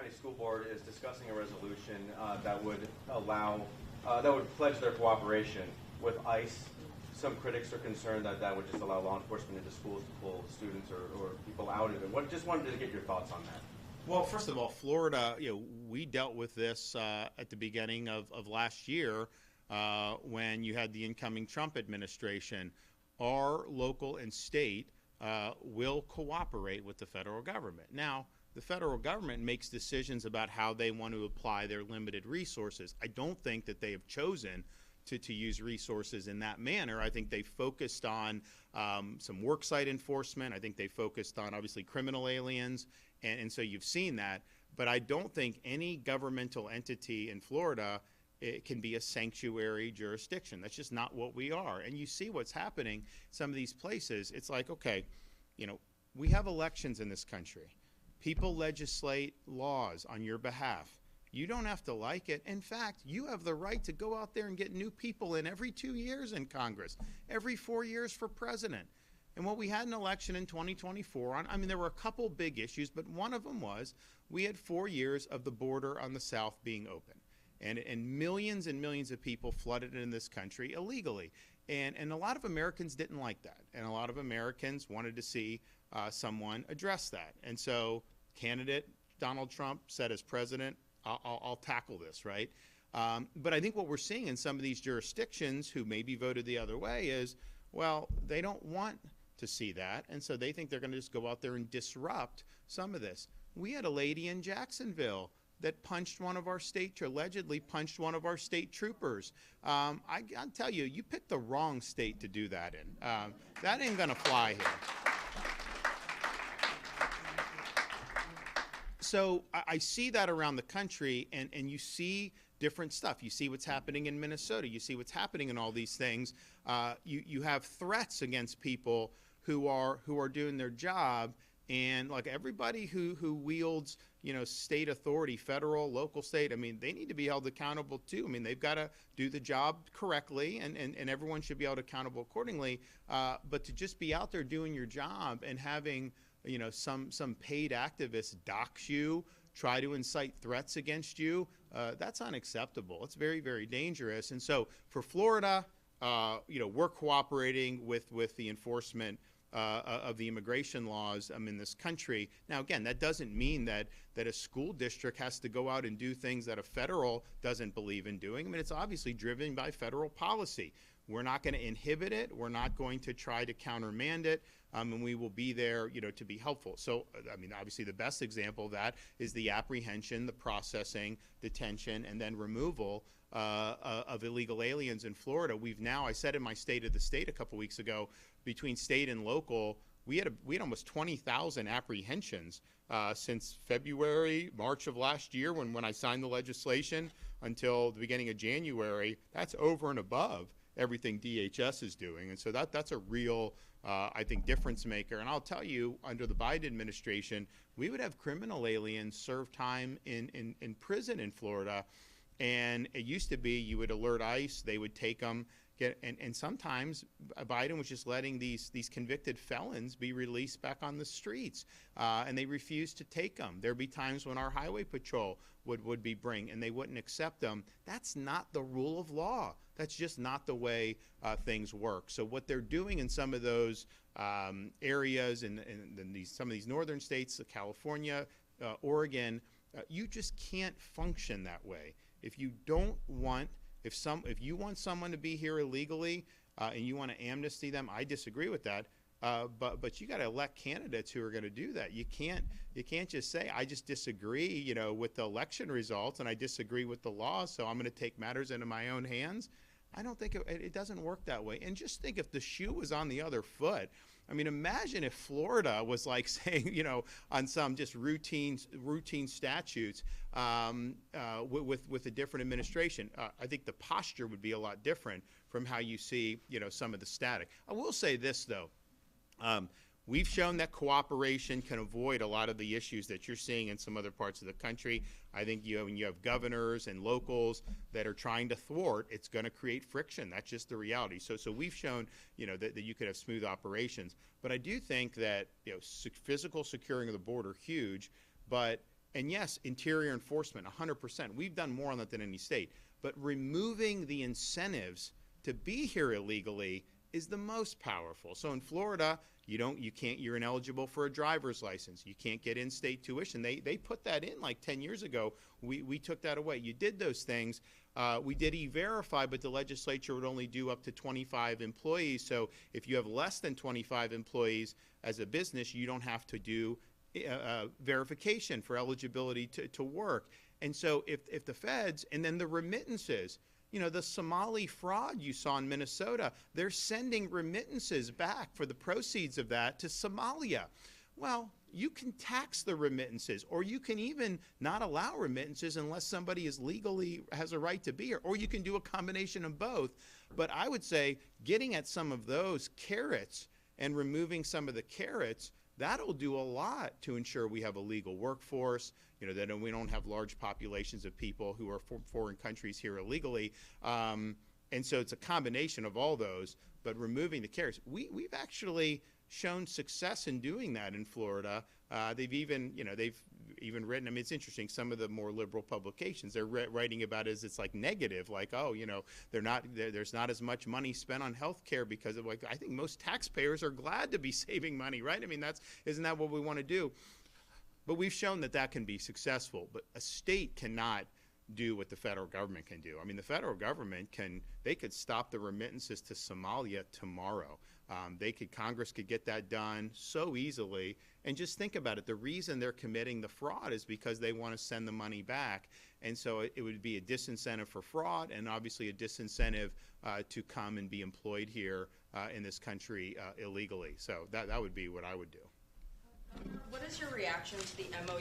County School Board is discussing a resolution that would allow, that would pledge their cooperation with ICE. Some critics are concerned that that would just allow law enforcement into schools to pull students or people out of it. Just wanted to get your thoughts on that. Well, first of all, Florida, we dealt with this at the beginning of last year when you had the incoming Trump administration. Our local and state will cooperate with the federal government. Now, the federal government makes decisions about how they want to apply their limited resources. I don't think that they have chosen to use resources in that manner. I think they focused on some worksite enforcement. I think they focused on, obviously, criminal aliens, and so you've seen that. But I don't think any governmental entity in Florida can be a sanctuary jurisdiction. That's just not what we are. And you see what's happening in some of these places. It's like, okay, we have elections in this country. People legislate laws on your behalf. You don't have to like it. In fact, you have the right to go out there and get new people in every 2 years in Congress, every 4 years for president. And when we had an election in 2024, there were a couple big issues, but one of them was we had 4 years of the border on the south being open. And millions and millions of people flooded in this country illegally. And a lot of Americans didn't like that. And a lot of Americans wanted to see someone address that. And so candidate Donald Trump said, as president, I'll tackle this, right? But I think what we're seeing in some of these jurisdictions who maybe voted the other way is, well, they don't want to see that. And so they think they're going to just go out there and disrupt some of this. We had a lady in Jacksonville that allegedly punched one of our state troopers. I'll tell you, you picked the wrong state to do that in. That ain't gonna fly here. So I see that around the country, and you see different stuff. You see what's happening in Minnesota. You see what's happening in all these things. You have threats against people who are doing their job. And like everybody who wields, state authority, federal, local, state, they need to be held accountable too. They've got to do the job correctly, and everyone should be held accountable accordingly. But to just be out there doing your job and having, some paid activists dox you, try to incite threats against you, that's unacceptable. It's very, very dangerous. And so for Florida, we're cooperating with the enforcement of the immigration laws in this country. Now, again, that doesn't mean that a school district has to go out and do things that a federal doesn't believe in doing. It's obviously driven by federal policy. We're not going to inhibit it. We're not going to try to countermand it, and we will be there, to be helpful. So, obviously the best example of that is the apprehension, the processing, detention, and then removal of illegal aliens in Florida. We've now, I said in my State of the State a couple weeks ago, between state and local, we had almost 20,000 apprehensions since February, March of last year when I signed the legislation until the beginning of January. That's over and above everything DHS is doing. And so that's a real, I think, difference maker. And I'll tell you, under the Biden administration, we would have criminal aliens serve time in prison in Florida. And it used to be you would alert ICE, they would take them, and sometimes Biden was just letting these convicted felons be released back on the streets, and they refused to take them. There'd be times when our highway patrol would be bring, and they wouldn't accept them. That's not the rule of law. That's just not the way things work. So what they're doing in some of those areas, in some of these northern states, California, Oregon, you just can't function that way. If you don't want, if you want someone to be here illegally and you want to amnesty them, I disagree with that. But you got to elect candidates who are going to do that. You can't just say, I just disagree, with the election results, and I disagree with the law, so I'm going to take matters into my own hands. I don't think it doesn't work that way. And just think if the shoe was on the other foot. Imagine if Florida was like saying, on some just routine statutes with a different administration. I think the posture would be a lot different from how you see, some of the static. I will say this, though. We've shown that cooperation can avoid a lot of the issues that you're seeing in some other parts of the country. I think when you have governors and locals that are trying to thwart, it's going to create friction. That's just the reality. So we've shown, that you could have smooth operations. But I do think that, physical securing of the border, huge, but And yes, interior enforcement, 100%. We've done more on that than any state. But removing the incentives to be here illegally is the most powerful. So in Florida, you're ineligible for a driver's license. You can't get in-state tuition. They put that in like 10 years ago. We took that away. You did those things. We did E-Verify, but the legislature would only do up to 25 employees. So if you have less than 25 employees as a business, you don't have to do verification for eligibility to work. And so if the feds, and then the remittances, the Somali fraud you saw in Minnesota, they're sending remittances back for the proceeds of that to Somalia. Well, you can tax the remittances, or you can even not allow remittances unless somebody has a right to be here, or you can do a combination of both. But I would say getting at some of those carrots and removing some of the carrots, that'll do a lot to ensure we have a legal workforce, that we don't have large populations of people who are from foreign countries here illegally. And so it's a combination of all those, but removing the carrots. We've actually shown success in doing that in Florida. They've even written, I mean, it's interesting, some of the more liberal publications, they're writing about it as it's like negative, like, oh, there's not as much money spent on health care because of, like, I think most taxpayers are glad to be saving money, right? I mean, isn't that what we want to do? But we've shown that can be successful, but a state cannot do what the federal government can do. I mean, the federal government they could stop the remittances to Somalia tomorrow. Congress could get that done so easily. And just think about it. The reason they're committing the fraud is because they want to send the money back. And so it would be a disincentive for fraud, and obviously a disincentive to come and be employed here in this country illegally. So that would be what I would do. What is your reaction to the MOU